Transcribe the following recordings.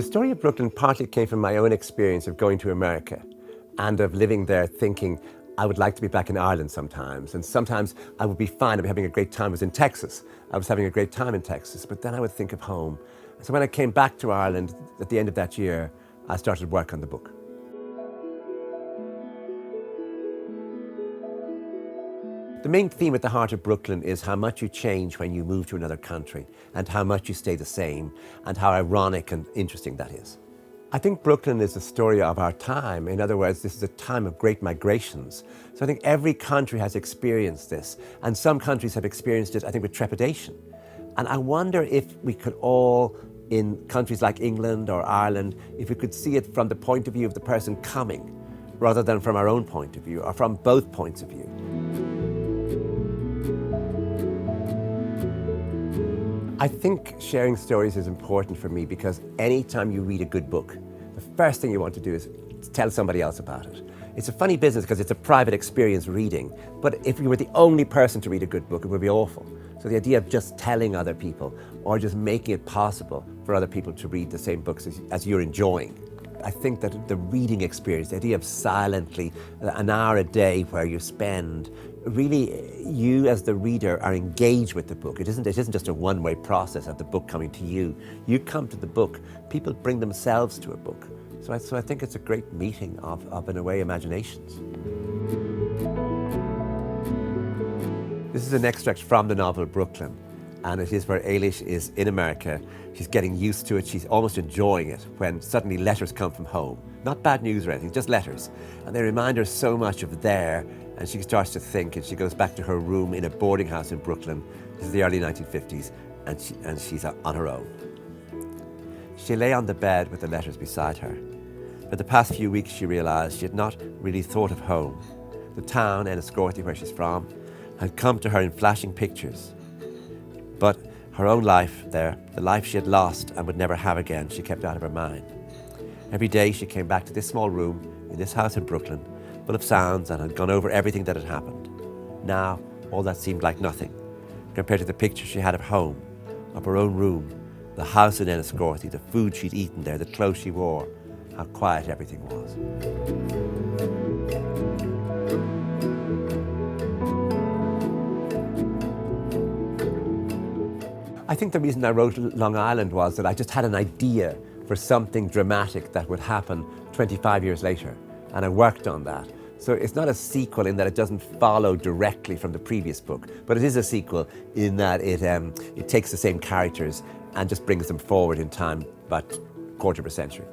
story of Brooklyn partly came from my own experience of going to America and of living there thinking I would like to be back in Ireland sometimes. And sometimes I would be fine, I'd be having a great time. I was in Texas. I was having a great time in Texas, but then I would think of home. So when I came back to Ireland at the end of that year, I started work on the book. The main theme at the heart of Brooklyn is how much you change when you move to another country and how much you stay the same and how ironic and interesting that is. I think Brooklyn is a story of our time. In other words, this is a time of great migrations. So I think every country has experienced this, and some countries have experienced it, I think, with trepidation. And I wonder if we could all, in countries like England or Ireland, if we could see it from the point of view of the person coming, rather than from our own point of view, or from both points of view. I think sharing stories is important for me because anytime you read a good book, the first thing you want to do is tell somebody else about it. It's a funny business because it's a private experience reading, but if you were the only person to read a good book, it would be awful. So the idea of just telling other people or just making it possible for other people to read the same books as you're enjoying. I think that the reading experience, the idea of silently an hour a day where you spend, really you as the reader are engaged with the book. It isn't just a one-way process of the book coming to you. You come to the book, people bring themselves to a book. So I think it's a great meeting of in a way, imaginations. This is an extract from the novel Brooklyn, and it is where Eilish is in America. She's getting used to it, she's almost enjoying it, when suddenly letters come from home. Not bad news or anything, just letters. And they remind her so much of there, and she starts to think, and she goes back to her room in a boarding house in Brooklyn. This is the early 1950s, and she's on her own. She lay on the bed with the letters beside her. For the past few weeks, she realised she had not really thought of home. The town, Enniscorthy, where she's from, had come to her in flashing pictures. But her own life there, the life she had lost and would never have again, she kept out of her mind. Every day she came back to this small room in this house in Brooklyn, full of sounds, and had gone over everything that had happened. Now, all that seemed like nothing, compared to the picture she had of home, of her own room, the house in Enniscorthy, the food she'd eaten there, the clothes she wore, how quiet everything was. I think the reason I wrote Long Island was that I just had an idea for something dramatic that would happen 25 years later, and I worked on that. So it's not a sequel in that it doesn't follow directly from the previous book, but it is a sequel in that it takes the same characters and just brings them forward in time about a quarter of a century.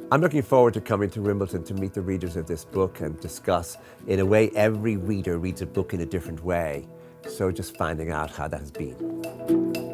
I'm looking forward to coming to Wimbledon to meet the readers of this book and discuss. In a way, every reader reads a book in a different way, so just finding out how that has been.